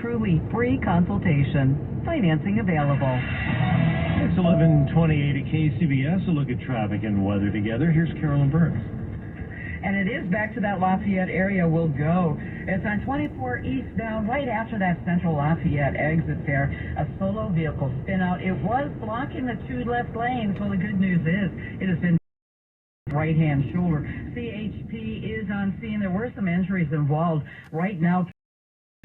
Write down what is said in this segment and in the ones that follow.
truly free consultation. Financing available. It's 11:28 at KCBS. A look at traffic and weather together. Here's Carolyn Burns. And it is back to that Lafayette area we'll go. It's on 24 eastbound, right after that central Lafayette exit there. A solo vehicle spin out. It was blocking the two left lanes. Well, the good news is it has been right-hand shoulder. CHP is on scene. There were some injuries involved. Right now,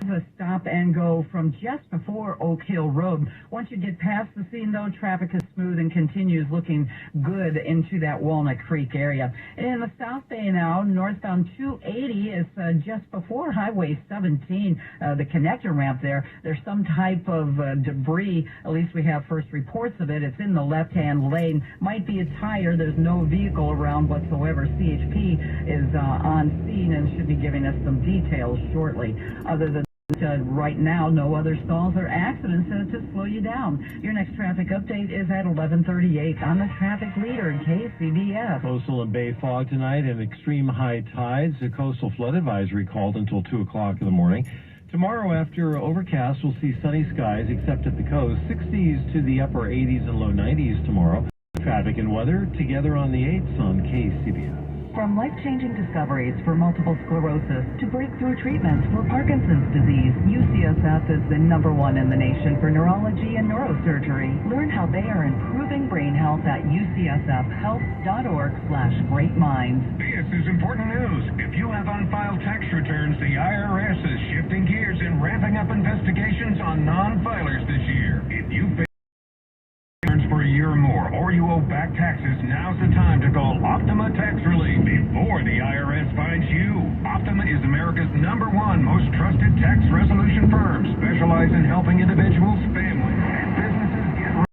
a stop and go from just before Oak Hill Road. Once you get past the scene, though, traffic is smooth and continues looking good into that Walnut Creek area. In the South Bay now, northbound 280 is just before Highway 17, the connector ramp there. There's some type of debris. At least we have first reports of it. It's in the left-hand lane. Might be a tire. There's no vehicle around whatsoever. CHP is on scene and should be giving us some details shortly. Other than right now, no other stalls or accidents to slow you down. Your next traffic update is at 11:38 on the traffic leader in KCBS. Coastal and bay fog tonight and extreme high tides. A coastal flood advisory called until 2 o'clock in the morning. Tomorrow, after overcast, we'll see sunny skies except at the coast. 60s to the upper 80s and low 90s tomorrow. Traffic and weather together on the 8s on KCBS. From life-changing discoveries for multiple sclerosis to breakthrough treatments for Parkinson's disease, UCSF is the #1 in the nation for neurology and neurosurgery. Learn how they are improving brain health at ucsfhealth.org/greatminds. This is important news. If you have unfiled tax returns, the IRS is shifting gears and ramping up investigations on non-filers this year. If you for a year or more, or you owe back taxes, now's the time to call Optima Tax Relief before the IRS finds you. Optima is America's #1 most trusted tax resolution firm, specialized in helping individuals, families, and businesses get rest.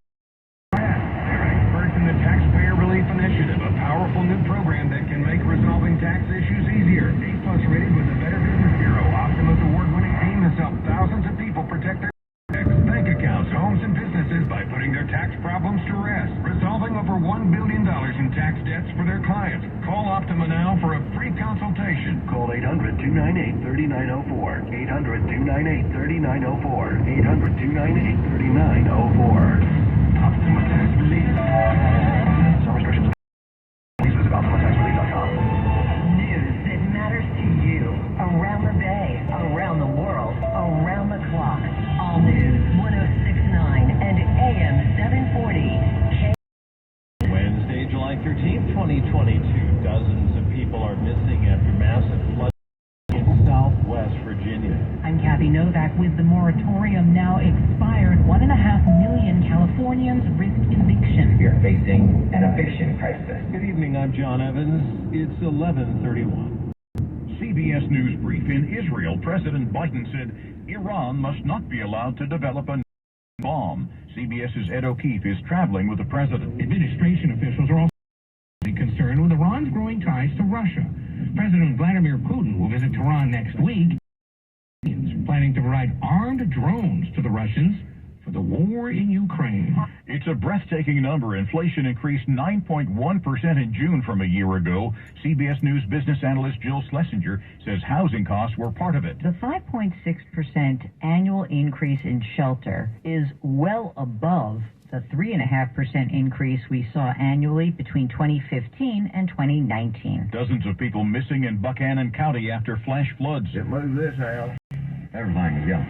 They're experts in the Taxpayer Relief Initiative, a powerful new program that can make resolving tax issues easier. A+ rated with the Better Business Bureau, Optima's award-winning team has helped thousands of people protect their bank accounts, homes, and businesses by putting their tax problems to rest, resolving over $1 billion in tax debts for their clients. Call Optima now for a free consultation. Call 800-298-3904. 800-298-3904. 800-298-3904. Optima Tax Relief. Some restrictions. Please visit OptimaTaxRelief.com. News that matters to you around the bay, around the world, around the clock. All news 1069 and AM 740. Wednesday, July 13th, 2022. Dozens of people are missing after massive flooding in southwest Virginia. I'm Kathy Novak with the moratorium now expired. 1.5 million Californians risk eviction. We are facing an eviction crisis. Good evening, I'm John Evans. It's 11:31. CBS News Brief. In Israel, President Biden said Iran must not be allowed to develop a bomb. CBS's Ed O'Keefe is traveling with the president. Administration officials are also concerned with Iran's growing ties to Russia. President Vladimir Putin will visit Tehran next week, planning to provide armed drones to the Russians for the war in Ukraine. It's a breathtaking number. Inflation increased 9.1% in June from a year ago. CBS News business analyst Jill Schlesinger says housing costs were part of it. The 5.6% annual increase in shelter is well above the 3.5% increase we saw annually between 2015 and 2019. Dozens of people missing in Buchanan County after flash floods. It moved this house. Everything is gone.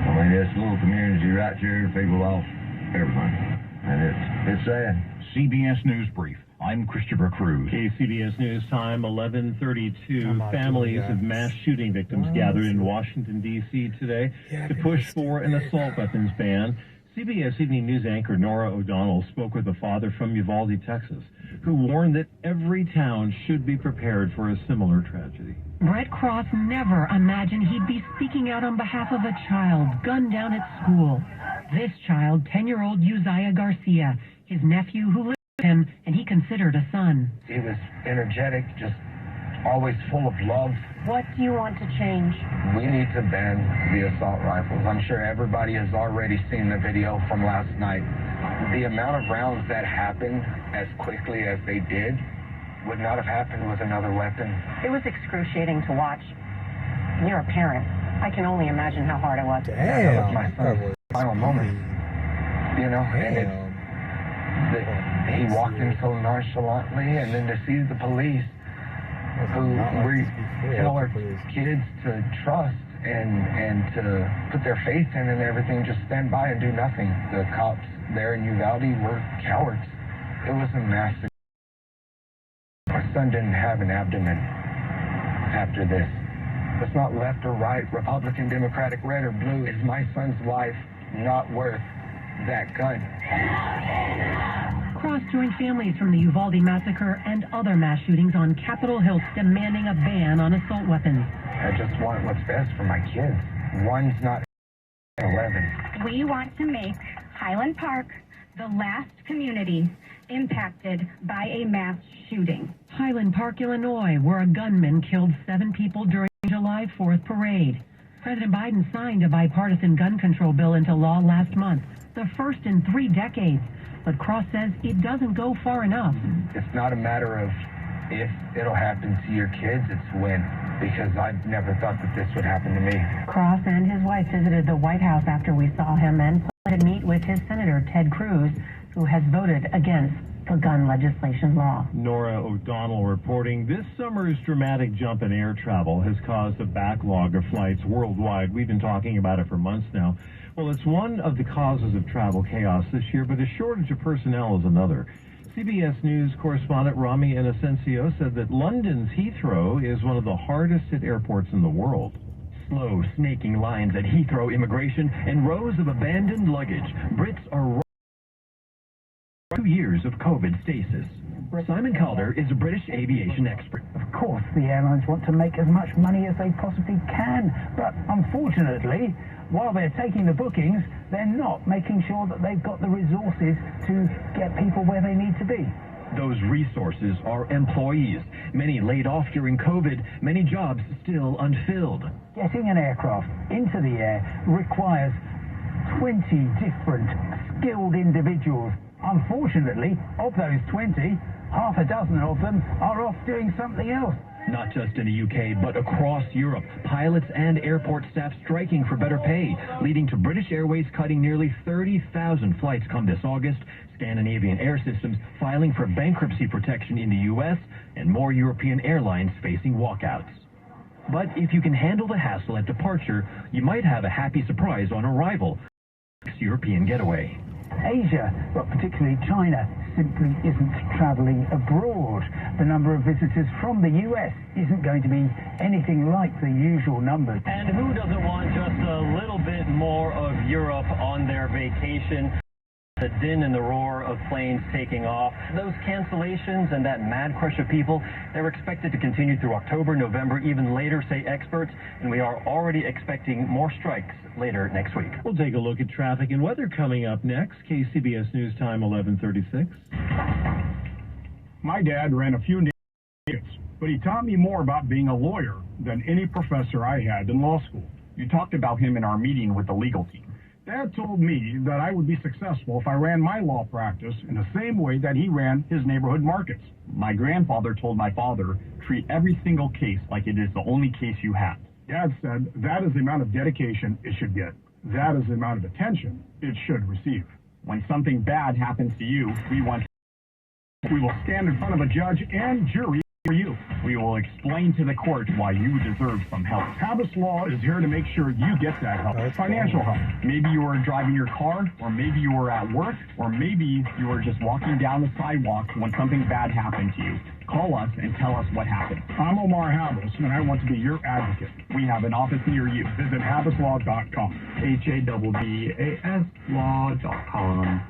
I mean, this little community right here, people lost everything. And it's sad. CBS News Brief. I'm Christopher Cruz. KCBS News Time, 11:32. Families of mass shooting victims gathered in Washington, D.C. today to push for an assault weapons ban. CBS Evening News anchor Nora O'Donnell spoke with a father from Uvalde, Texas, who warned that every town should be prepared for a similar tragedy. Brett Cross never imagined he'd be speaking out on behalf of a child gunned down at school. This child, 10-year-old Uzziah Garcia, his nephew who lived with him and he considered a son. He was energetic, just always full of love. What do you want to change? We need to ban the assault rifles. I'm sure everybody has already seen the video from last night. The amount of rounds that happened as quickly as they did would not have happened with another weapon. It was excruciating to watch. You're a parent. I can only imagine how hard it was. That was my son's final moment. You know, and he walked in so nonchalantly, and then to see the police who we tell our kids to trust and to put their faith in and everything, just stand by and do nothing. The cops there in Uvalde were cowards. It was a massacre. My son didn't have an abdomen after this. It's not left or right, Republican, Democratic, red or blue. Is my son's life not worth that gun? Cross joined families from the Uvalde massacre and other mass shootings on Capitol Hill demanding a ban on assault weapons. I just want what's best for my kids. One's not 11. We want to make Highland Park the last community impacted by a mass shooting. Highland Park, Illinois, where a gunman killed 7 people during the July 4th parade. President Biden signed a bipartisan gun control bill into law last month, the first in 3 decades. But Cross says it doesn't go far enough. It's not a matter of if it'll happen to your kids, it's when. Because I never thought that this would happen to me. Cross and his wife visited the White House after we saw him and planned to meet with his Senator Ted Cruz, who has voted against the gun legislation law. Nora O'Donnell reporting this summer's dramatic jump in air travel has caused a backlog of flights worldwide. We've been talking about it for months now. Well, it's one of the causes of travel chaos this year, but a shortage of personnel is another. CBS News correspondent Rami Inocencio said that London's Heathrow is one of the hardest hit airports in the world. Slow, snaking lines at Heathrow immigration and rows of abandoned luggage. Brits are 2 years of COVID stasis. Simon Calder is a British aviation expert. Of course, the airlines want to make as much money as they possibly can, but unfortunately, while they're taking the bookings, they're not making sure that they've got the resources to get people where they need to be. Those resources are employees. Many laid off during COVID, many jobs still unfilled. Getting an aircraft into the air requires 20 different skilled individuals. Unfortunately, of those 20, half a dozen of them are off doing something else. Not just in the UK, but across Europe. Pilots and airport staff striking for better pay, leading to British Airways cutting nearly 30,000 flights come this August, Scandinavian Air Systems filing for bankruptcy protection in the US, and more European airlines facing walkouts. But if you can handle the hassle at departure, you might have a happy surprise on arrival. European getaway. Asia, but particularly China, simply isn't traveling abroad. The number of visitors from the US isn't going to be anything like the usual numbers. And who doesn't want just a little bit more of Europe on their vacation? The din and the roar of planes taking off, those cancellations and that mad crush of people, they're expected to continue through October, November, even later, say experts, and we are already expecting more strikes later next week. We'll take a look at traffic and weather coming up next. KCBS News Time 11:36. My dad ran a few neighborhoods, but he taught me more about being a lawyer than any professor I had in law school. You talked about him in our meeting with the legal team. Dad told me that I would be successful if I ran my law practice in the same way that he ran his neighborhood markets. My grandfather told my father, treat every single case like it is the only case you have. Dad said that is the amount of dedication it should get. That is the amount of attention it should receive. When something bad happens to you, we will stand in front of a judge and jury for you. We will explain to the court why you deserve some help. Habas Law is here to make sure you get that help. Financial help. Maybe you were driving your car, or maybe you were at work, or maybe you were just walking down the sidewalk when something bad happened to you. Call us and tell us what happened. I'm Omar Habas, and I want to be your advocate. We have an office near you. Visit habaslaw.com. HABBAS law.com.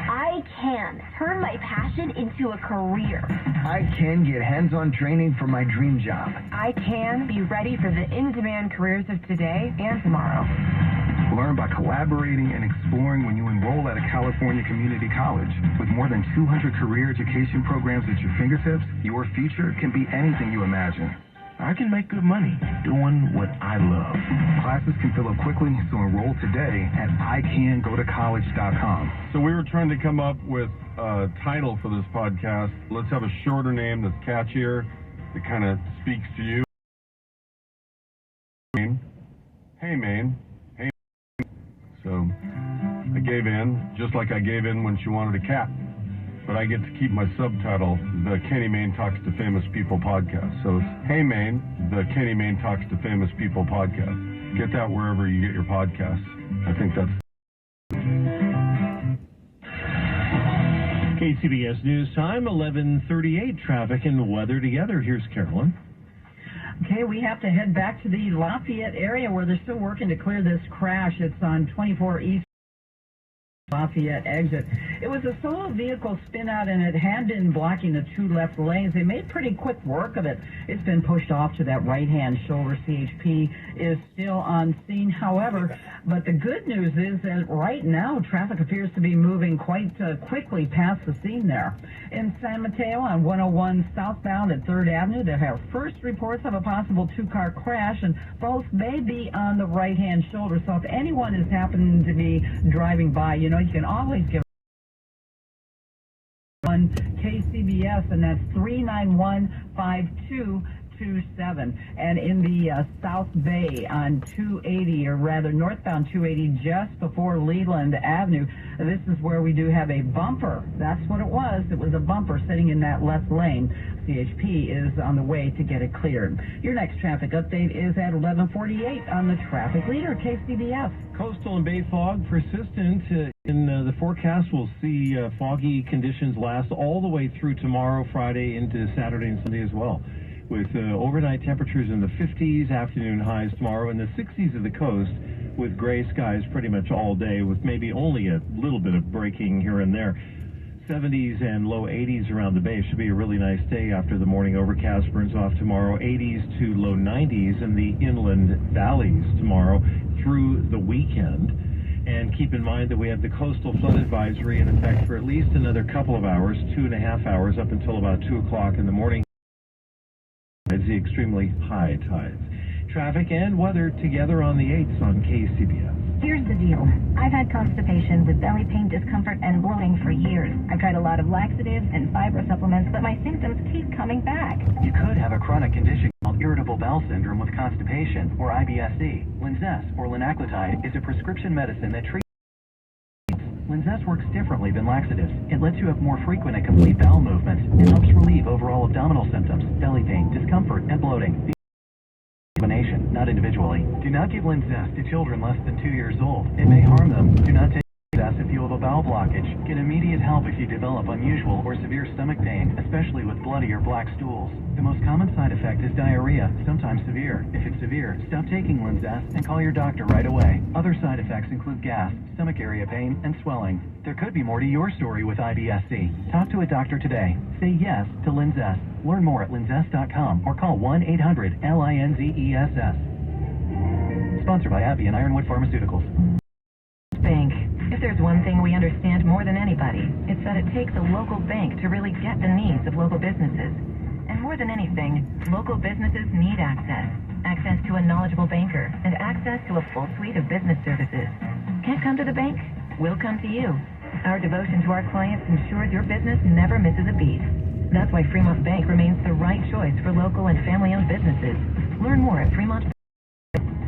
I can turn my passion into a career. I can get hands-on training for my dream job. I can be ready for the in-demand careers of today and tomorrow. Learn by collaborating and exploring when you enroll at a California community college. With more than 200 career education programs at your fingertips, your future can be anything you imagine. I can make good money doing what I love. Classes can fill up quickly, so enroll today at icangotocollege.com. So we were trying to come up with a title for this podcast. Let's have a shorter name that's catchier, that kind of speaks to you. Maine. Hey, Maine. Hey. So I gave in, just like I gave in when she wanted a cat. But I get to keep my subtitle, The Kenny Maine Talks to Famous People Podcast. So it's Hey Maine, The Kenny Maine Talks to Famous People Podcast. Get that wherever you get your podcasts. I think that's... KCBS News Time, 11:38. Traffic and weather together. Here's Carolyn. Okay, we have to head back to the Lafayette area where they're still working to clear this crash. It's on 24 East Lafayette exit. It was a solo vehicle spin out and it had been blocking the two left lanes. They made pretty quick work of it. It's been pushed off to that right-hand shoulder. CHP is still on scene, however, but the good news is that right now traffic appears to be moving quite quickly past the scene there. In San Mateo on 101 southbound at 3rd Avenue, there have first reports of a possible two-car crash, and both may be on the right-hand shoulder. So if anyone is happening to be driving by, you can always give on KCBS, and that's 391-5227. And in the South Bay on 280, or rather northbound 280, just before Leland Avenue, this is where we do have a bumper. That's what it was. It was a bumper sitting in that left lane. CHP is on the way to get it cleared. Your next traffic update is at 11:48 on the traffic leader, KCBS. Coastal and bay fog persistent in the forecast. We'll see foggy conditions last all the way through tomorrow, Friday, into Saturday and Sunday as well, with overnight temperatures in the 50s, afternoon highs tomorrow in the 60s of the coast, with gray skies pretty much all day, with maybe only a little bit of breaking here and there. 70s and low 80s around the bay. Should be a really nice day after the morning overcast burns off tomorrow. 80s to low 90s in the inland valleys tomorrow through the weekend. And keep in mind that we have the coastal flood advisory in effect for at least another couple of hours, 2.5 hours, up until about 2 o'clock in the morning. It's the extremely high tides. Traffic and weather together on the 8s on KCBS. Here's the deal. I've had constipation with belly pain, discomfort, and bloating for years. I've tried a lot of laxatives and fiber supplements, but my symptoms keep coming back. You could have a chronic condition called irritable bowel syndrome with constipation, or IBS-C. Linzess, or linaclotide, is a prescription medicine that treats. Linzess works differently than laxatives. It lets you have more frequent and complete bowel movements and helps relieve overall abdominal symptoms, belly pain, discomfort, and bloating. Combination, not individually. Do not give Linzess to children less than 2 years old. It may harm them. Do not take Linzess if you have a bowel blockage. Get immediate help if you develop unusual or severe stomach pain, especially with bloody or black stools. The most common side effect is diarrhea, sometimes severe. If it's severe, stop taking Linzess and call your doctor right away. Other side effects include gas, stomach area pain, and swelling. There could be more to your story with IBS-C. Talk to a doctor today. Say yes to Linzess. Learn more at linzess.com or call 1-800-LINZESS. Sponsored by Abbey and Ironwood Pharmaceuticals. Bank. If there's one thing we understand more than anybody, it's that it takes a local bank to really get the needs of local businesses. And more than anything, local businesses need access. Access to a knowledgeable banker and access to a full suite of business services. Can't come to the bank? We'll come to you. Our devotion to our clients ensures your business never misses a beat. That's why Fremont Bank remains the right choice for local and family-owned businesses. Learn more at Fremont.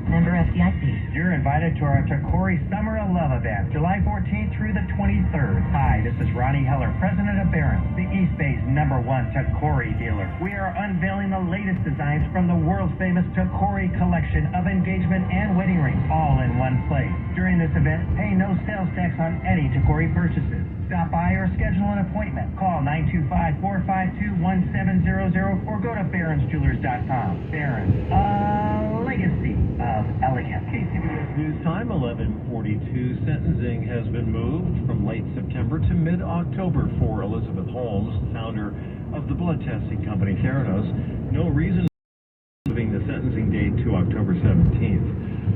Member FDIC. You're invited to our Takori Summer of Love event, July 14th through the 23rd. Hi, this is Ronnie Heller, president of Barron's, the East Bay's #1 Takori dealer. We are unveiling the latest designs from the world's famous Takori collection of engagement and wedding rings, all in one place. During this event, pay no sales tax on any Takori purchases. Stop by or schedule an appointment. Call 925-452-1700 or go to barronsjewelers.com. Barron's, a legacy of elegance. KCBS News Time, 11:42. Sentencing has been moved from late September to mid-October for Elizabeth Holmes, founder of the blood testing company Theranos. No reason moving the sentencing date to October 17th.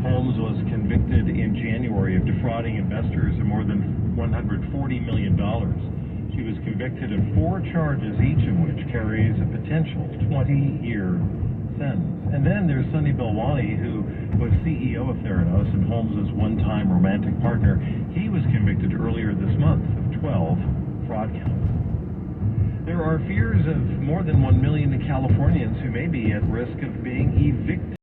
Holmes was convicted in January of defrauding investors of more than $140 million. She was convicted of 4 charges, each of which carries a potential 20-year sentence. And then there's Sunny Belwani, who was CEO of Theranos and Holmes' one-time romantic partner. He was convicted earlier this month of 12 fraud counts. There are fears of more than 1 million Californians who may be at risk of being evicted.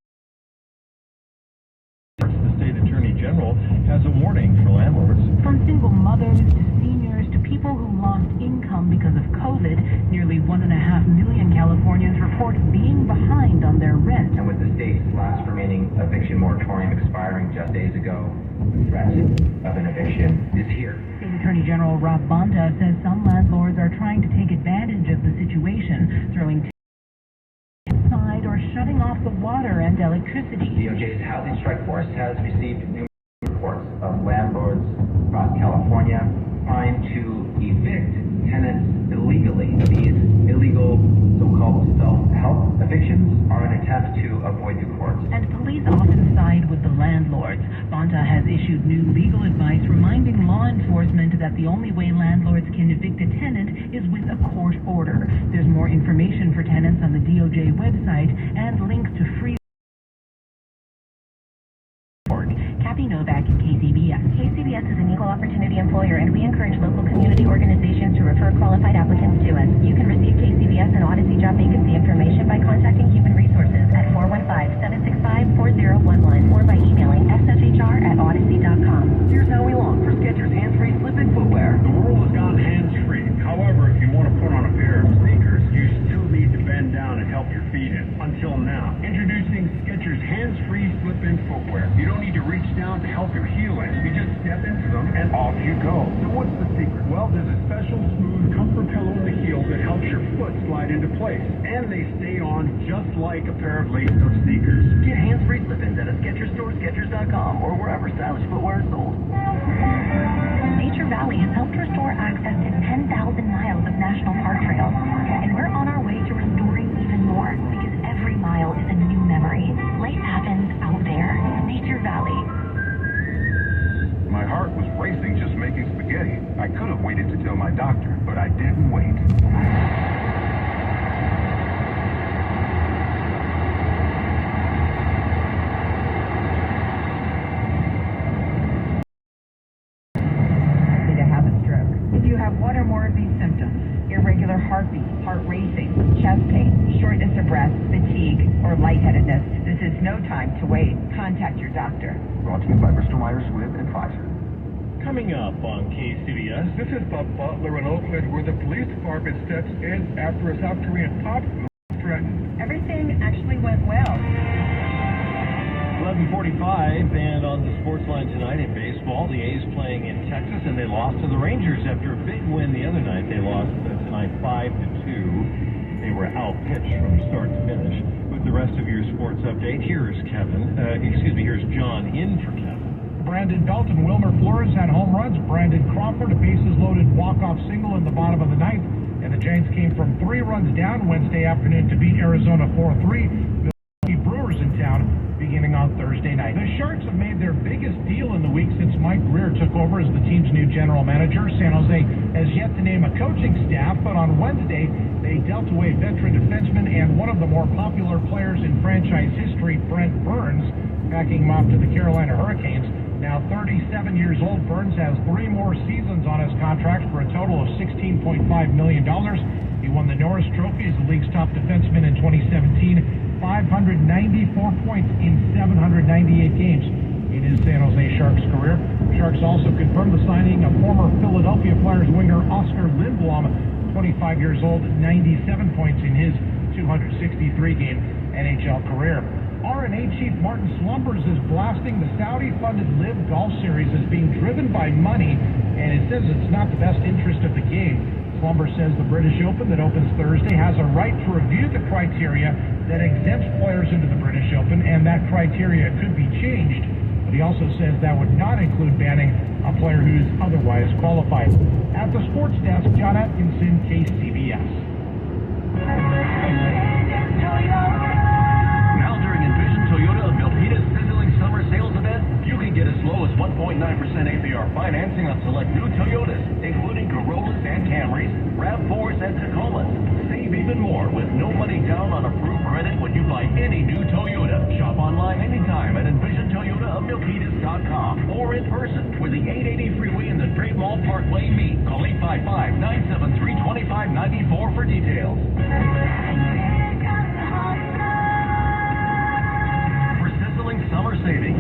has a warning for landlords. From single mothers to seniors to people who lost income because of COVID, nearly 1.5 million Californians report being behind on their rent. And with the state's last remaining eviction moratorium expiring just days ago, the threat of an eviction is here. State Attorney General Rob Bonta says some landlords are trying to take advantage of the situation, throwing inside or shutting off the water and electricity. DOJ's Housing Strike Force has received numerous reports of landlords across California trying to evict tenants illegally. These illegal so-called self-help evictions are an attempt to avoid the courts. And police often side with the landlords. Bonta has issued new legal advice reminding law enforcement that the only way landlords can evict a tenant is with a court order. There's more information for tenants on the DOJ website and links to free. Kathy Novak, KCBS. KCBS is an equal opportunity employer, and we encourage local community organizations to refer qualified applicants to us. You can receive KCBS and Odyssey job vacancy information by contacting Human Resources at 415-765-4011 or by emailing sfhr@odyssey.com. Here's how we long for Skechers hands-free slip-in footwear. The world has gone hands-free. However, if you want to put on a pair of sneakers, you still need to bend down and help your feet in. Until now, introducing Skechers hands-free slip-in footwear. You don't need to reach down to help your heel in. You just step into them and off you go. So what's the secret? Well, there's a special smooth comfort pillow in the heel that helps your foot slide into place. And they stay on just like a pair of lace-up sneakers. Get hands-free slip-ins at a Skechers store, Skechers.com, or wherever stylish footwear is sold. Nature Valley has helped restore access to 10,000 miles of national park trails, and we're on our way to restoring even more, because every mile is a new memory. Life happens out there. Nature Valley. My heart was racing just making spaghetti. I could have waited to tell my doctor, but I didn't wait. To have a stroke. If you have one or more of these symptoms, irregular heartbeat, heart racing, chest pain, shortness of breath, fatigue, or lightheadedness, this is no time to wait. Contact your doctor. Brought to you by Bristol Myers Squibb and Pfizer. Coming up on KCBS. This is Bob Butler in Oakland, where the police department steps in after a South Korean pop group threatened. Everything actually went well. 11:45, and on the sports line tonight in baseball, the A's playing in Texas, and they lost to the Rangers after a big win the other night. They lost tonight 5-2. They were outpitched from start to finish. With the rest of your sports update, here's here's John in for Kevin. Brandon Belton, Wilmer Flores had home runs. Brandon Crawford, a bases-loaded walk-off single in the bottom of the ninth. And the Giants came from 3 runs down Wednesday afternoon to beat Arizona 4-3. The Brewers in town beginning on Thursday night. The Sharks have made their biggest deal in the week since Mike Greer took over as the team's new general manager. San Jose has yet to name a coaching staff, but on Wednesday, they dealt away veteran defenseman and one of the more popular players in franchise history, Brent Burns, backing him off to the Carolina Hurricanes. Now 37 years old, Burns has 3 more seasons on his contract for a total of $16.5 million. He won the Norris Trophy as the league's top defenseman in 2017, 594 points in 798 games in his San Jose Sharks career. Sharks also confirmed the signing of former Philadelphia Flyers winger Oscar Lindblom, 25 years old, 97 points in his 263-game NHL career. R&A Chief Martin Slumbers is blasting the Saudi-funded LIV Golf Series as being driven by money, and it says it's not the best interest of the game. Slumbers says the British Open that opens Thursday has a right to review the criteria that exempts players into the British Open, and that criteria could be changed. But he also says that would not include banning a player who's otherwise qualified. At the sports desk, John Atkinson, KCBS. Toyota of Milpitas sizzling summer sales event, you can get as low as 1.9% APR financing on select new Toyotas, including Corollas and Camrys, RAV4s and Tacomas. Save even more with no money down on approved credit when you buy any new Toyota. Shop online anytime at EnvisionToyotaofMilpitas.com or in person where the 880 freeway and the Great Mall Parkway meet. Call 855-973-2594 for details. Summer savings.